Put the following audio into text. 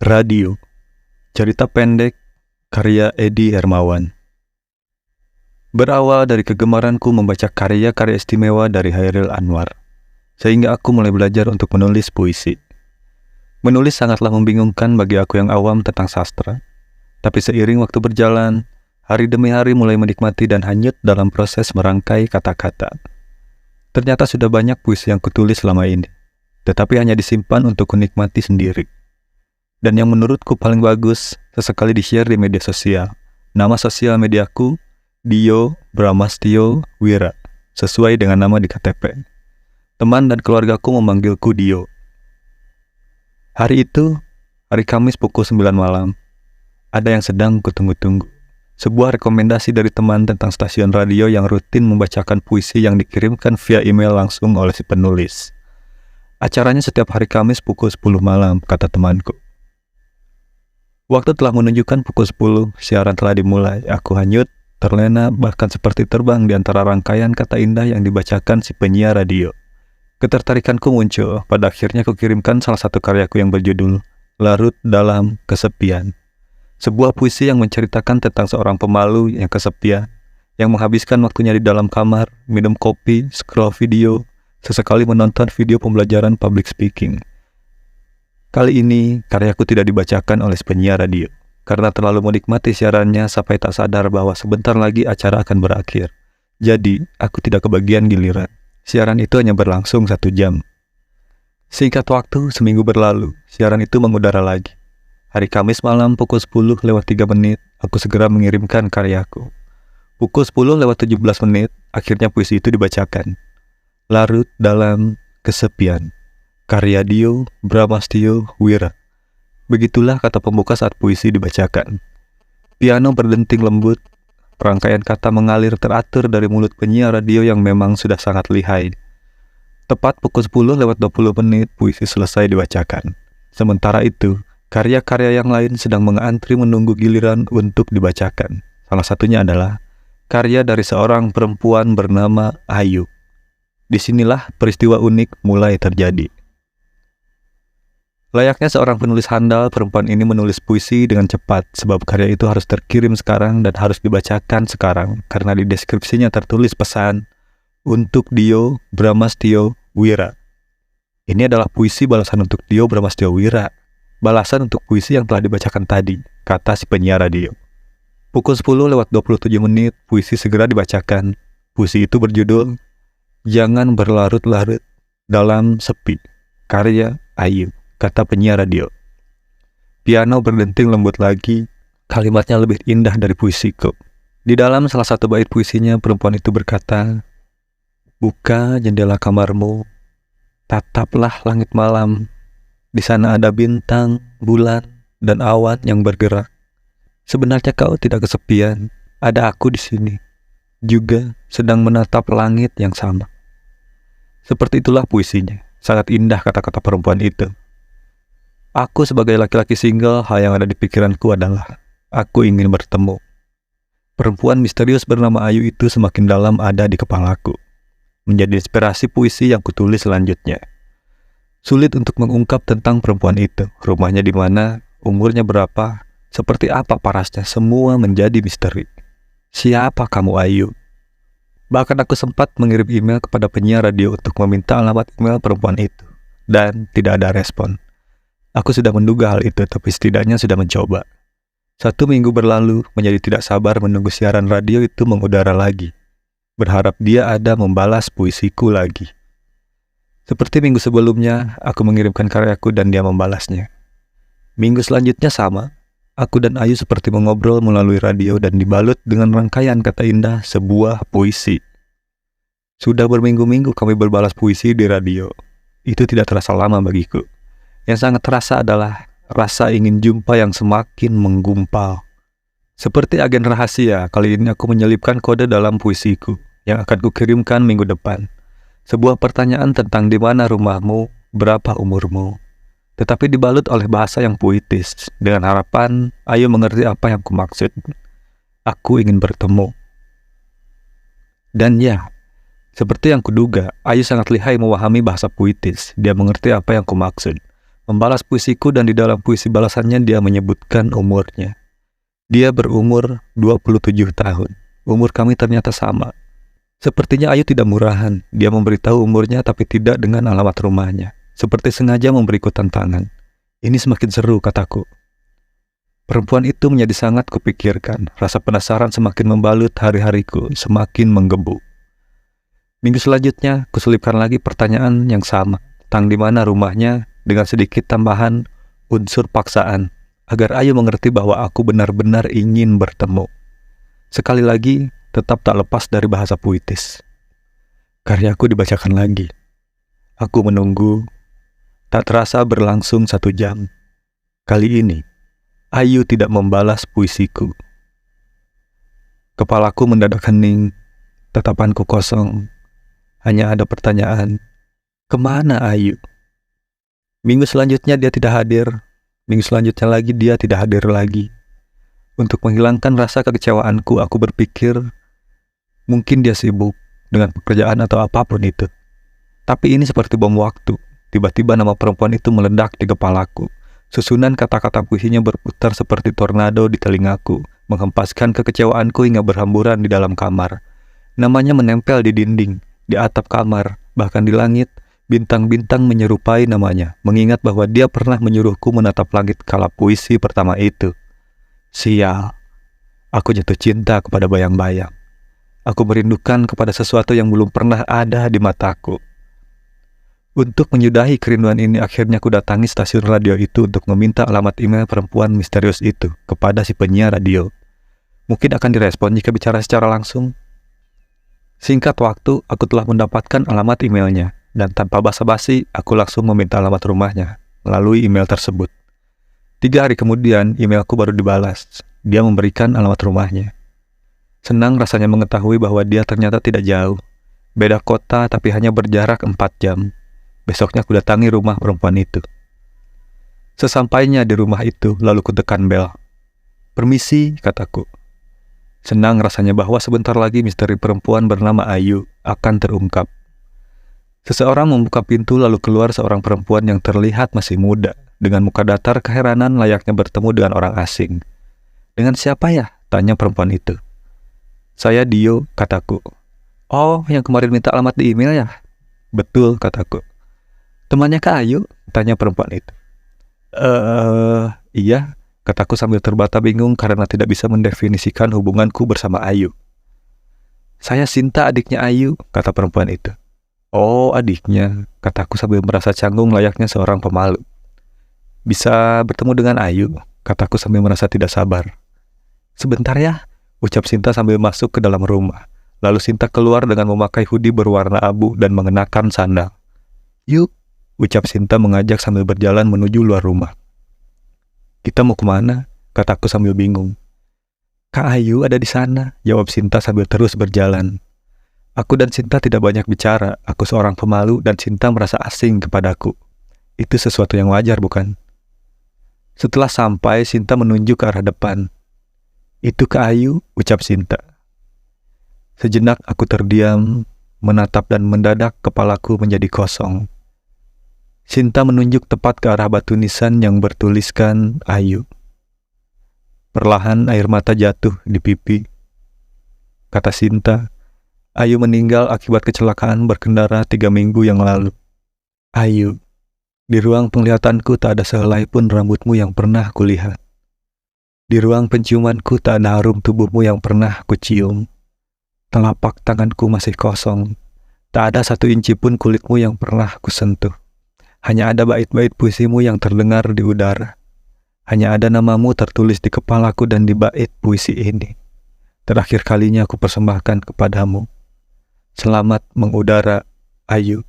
Radio, cerita pendek karya Edi Hermawan. Berawal dari kegemaranku membaca karya-karya istimewa dari Chairil Anwar, sehingga aku mulai belajar untuk menulis puisi. Menulis sangatlah membingungkan bagi aku yang awam tentang sastra, tapi seiring waktu berjalan, hari demi hari mulai menikmati dan hanyut dalam proses merangkai kata-kata. Ternyata sudah banyak puisi yang kutulis selama ini, tetapi hanya disimpan untuk kunikmati sendiri. Dan yang menurutku paling bagus, sesekali di-share di media sosial. Nama sosial mediaku, Dio Bramastio Wira, sesuai dengan nama di KTP. Teman dan keluargaku memanggilku Dio. Hari itu, hari Kamis pukul 9 malam, ada yang sedang kutunggu-tunggu. Sebuah rekomendasi dari teman tentang stasiun radio yang rutin membacakan puisi yang dikirimkan via email langsung oleh si penulis. Acaranya setiap hari Kamis pukul 10 malam, kata temanku. Waktu telah menunjukkan pukul 10, siaran telah dimulai. Aku hanyut, terlena, bahkan seperti terbang di antara rangkaian kata indah yang dibacakan si penyiar radio. Ketertarikanku muncul, pada akhirnya kukirimkan salah satu karyaku yang berjudul Larut Dalam Kesepian. Sebuah puisi yang menceritakan tentang seorang pemalu yang kesepian, yang menghabiskan waktunya di dalam kamar, minum kopi, scroll video, sesekali menonton video pembelajaran public speaking. Kali ini, karyaku tidak dibacakan oleh penyiar radio, karena terlalu menikmati siarannya sampai tak sadar bahwa sebentar lagi acara akan berakhir. Jadi, aku tidak kebagian giliran. Siaran itu hanya berlangsung 1 jam. Singkat waktu, seminggu berlalu, siaran itu mengudara lagi. Hari Kamis malam pukul 10:03, aku segera mengirimkan karyaku. Pukul 10:17, akhirnya puisi itu dibacakan. Larut Dalam Kesepian, karya Dio Bramastio Wira. Begitulah kata pembuka saat puisi dibacakan. Piano berdenting lembut, rangkaian kata mengalir teratur dari mulut penyiar radio yang memang sudah sangat lihai. Tepat pukul 10:20, puisi selesai dibacakan. Sementara itu, karya-karya yang lain sedang mengantri menunggu giliran untuk dibacakan. Salah satunya adalah karya dari seorang perempuan bernama Ayu. Disinilah peristiwa unik mulai terjadi. Layaknya seorang penulis handal, perempuan ini menulis puisi dengan cepat sebab karya itu harus terkirim sekarang dan harus dibacakan sekarang karena di deskripsinya tertulis pesan untuk Dio Bramastio Wira. Ini adalah puisi balasan untuk Dio Bramastio Wira, balasan untuk puisi yang telah dibacakan tadi, kata si penyiar radio. Pukul 10:27, puisi segera dibacakan. Puisi itu berjudul Jangan Berlarut-Larut Dalam Sepi, karya Ayu, kata penyiar radio. Piano berdenting lembut lagi, kalimatnya lebih indah dari puisiku. Di dalam salah satu bait puisinya, perempuan itu berkata, buka jendela kamarmu, tataplah langit malam, di sana ada bintang, bulan, dan awan yang bergerak. Sebenarnya kau tidak kesepian, ada aku di sini, juga sedang menatap langit yang sama. Seperti itulah puisinya, sangat indah kata-kata perempuan itu. Aku sebagai laki-laki single, hal yang ada di pikiranku adalah aku ingin bertemu. Perempuan misterius bernama Ayu itu semakin dalam ada di kepalaku, menjadi inspirasi puisi yang kutulis selanjutnya. Sulit untuk mengungkap tentang perempuan itu, rumahnya di mana, umurnya berapa, seperti apa parasnya, semua menjadi misteri. Siapa kamu Ayu? Bahkan aku sempat mengirim email kepada penyiar radio untuk meminta alamat email perempuan itu, dan tidak ada respon. Aku sudah menduga hal itu, tapi setidaknya sudah mencoba. 1 minggu berlalu, menjadi tidak sabar menunggu siaran radio itu mengudara lagi. Berharap dia ada membalas puisiku lagi. Seperti minggu sebelumnya, aku mengirimkan karyaku dan dia membalasnya. Minggu selanjutnya sama, aku dan Ayu seperti mengobrol melalui radio dan dibalut dengan rangkaian kata indah sebuah puisi. Sudah berminggu-minggu kami berbalas puisi di radio. Itu tidak terasa lama bagiku. Yang sangat terasa adalah rasa ingin jumpa yang semakin menggumpal. Seperti agen rahasia, kali ini aku menyelipkan kode dalam puisiku yang akan kukirimkan minggu depan. Sebuah pertanyaan tentang di mana rumahmu, berapa umurmu. Tetapi dibalut oleh bahasa yang puitis, dengan harapan Ayu mengerti apa yang kumaksud. Aku ingin bertemu. Dan ya, seperti yang kuduga, Ayu sangat lihai memahami bahasa puitis. Dia mengerti apa yang kumaksud. membalas puisiku dan di dalam puisi balasannya dia menyebutkan umurnya. Dia berumur 27 tahun. Umur kami ternyata sama. Sepertinya Ayu tidak murahan. Dia memberitahu umurnya tapi tidak dengan alamat rumahnya. Seperti sengaja memberiku tantangan. Ini semakin seru, kataku. Perempuan itu menjadi sangat kupikirkan. Rasa penasaran semakin membalut hari-hariku, semakin menggebu. Minggu selanjutnya, kuselipkan lagi pertanyaan yang sama tentang di mana rumahnya dengan sedikit tambahan unsur paksaan agar Ayu mengerti bahwa aku benar-benar ingin bertemu. Sekali lagi, tetap tak lepas dari bahasa puitis. Karyaku dibacakan lagi. Aku menunggu. Tak terasa berlangsung 1 jam. Kali ini, Ayu tidak membalas puisiku. Kepalaku mendadak hening. Tatapanku kosong. Hanya ada pertanyaan. Kemana Ayu? Minggu selanjutnya dia tidak hadir. Minggu selanjutnya lagi dia tidak hadir lagi. Untuk menghilangkan rasa kekecewaanku, aku berpikir mungkin dia sibuk dengan pekerjaan atau apapun itu. Tapi ini seperti bom waktu. Tiba-tiba nama perempuan itu meledak di kepalaku. Susunan kata-kata puisinya berputar seperti tornado di telingaku, menghempaskan kekecewaanku hingga berhamburan di dalam kamar. Namanya menempel di dinding, di atap kamar, bahkan di langit. Bintang-bintang menyerupai namanya, mengingat bahwa dia pernah menyuruhku menatap langit kala puisi pertama itu. Sial, aku jatuh cinta kepada bayang-bayang. Aku merindukan kepada sesuatu yang belum pernah ada di mataku. Untuk menyudahi kerinduan ini, akhirnya aku datangi stasiun radio itu untuk meminta alamat email perempuan misterius itu kepada si penyiar radio. Mungkin akan direspon jika bicara secara langsung. Singkat waktu, aku telah mendapatkan alamat emailnya, dan tanpa basa-basi, aku langsung meminta alamat rumahnya melalui email tersebut. 3 hari kemudian, emailku baru dibalas. Dia memberikan alamat rumahnya. Senang rasanya mengetahui bahwa dia ternyata tidak jauh. Beda kota tapi hanya berjarak 4 jam. Besoknya aku datangi rumah perempuan itu. Sesampainya di rumah itu, lalu kutekan bel. Permisi, kataku. Senang rasanya bahwa sebentar lagi misteri perempuan bernama Ayu akan terungkap. Seseorang membuka pintu lalu keluar seorang perempuan yang terlihat masih muda, dengan muka datar keheranan layaknya bertemu dengan orang asing. Dengan siapa ya? Tanya perempuan itu. Saya Dio, kataku. Oh, yang kemarin minta alamat di email ya? Betul, kataku. Temannya Kak Ayu? Tanya perempuan itu. Iya, kataku sambil terbata bingung karena tidak bisa mendefinisikan hubunganku bersama Ayu. Saya Sinta, adiknya Ayu, kata perempuan itu. Oh, adiknya, kataku sambil merasa canggung layaknya seorang pemalu. Bisa bertemu dengan Ayu, kataku sambil merasa tidak sabar. Sebentar ya, ucap Sinta sambil masuk ke dalam rumah. Lalu Sinta keluar dengan memakai hoodie berwarna abu dan mengenakan sandal. Yuk, ucap Sinta mengajak sambil berjalan menuju luar rumah. Kita mau kemana? Kataku sambil bingung. Kak Ayu ada di sana, jawab Sinta sambil terus berjalan. Aku dan Sinta tidak banyak bicara. Aku seorang pemalu dan Sinta merasa asing kepadaku. Itu sesuatu yang wajar, bukan? Setelah sampai, Sinta menunjuk ke arah depan. Itu Kak Ayu, ucap Sinta. Sejenak aku terdiam, menatap dan mendadak kepalaku menjadi kosong. Sinta menunjuk tepat ke arah batu nisan yang bertuliskan Ayu. Perlahan air mata jatuh di pipi. Kata Sinta, Ayu meninggal akibat kecelakaan berkendara 3 minggu yang lalu. Ayu, di ruang penglihatanku tak ada sehelai pun rambutmu yang pernah kulihat. Di ruang penciumanku tak ada harum tubuhmu yang pernah kucium. Telapak tanganku masih kosong. Tak ada 1 inci pun kulitmu yang pernah kusentuh. Hanya ada bait-bait puisimu yang terdengar di udara. Hanya ada namamu tertulis di kepalaku dan di bait puisi ini. Terakhir kalinya aku persembahkan kepadamu. Selamat mengudara, Ayu.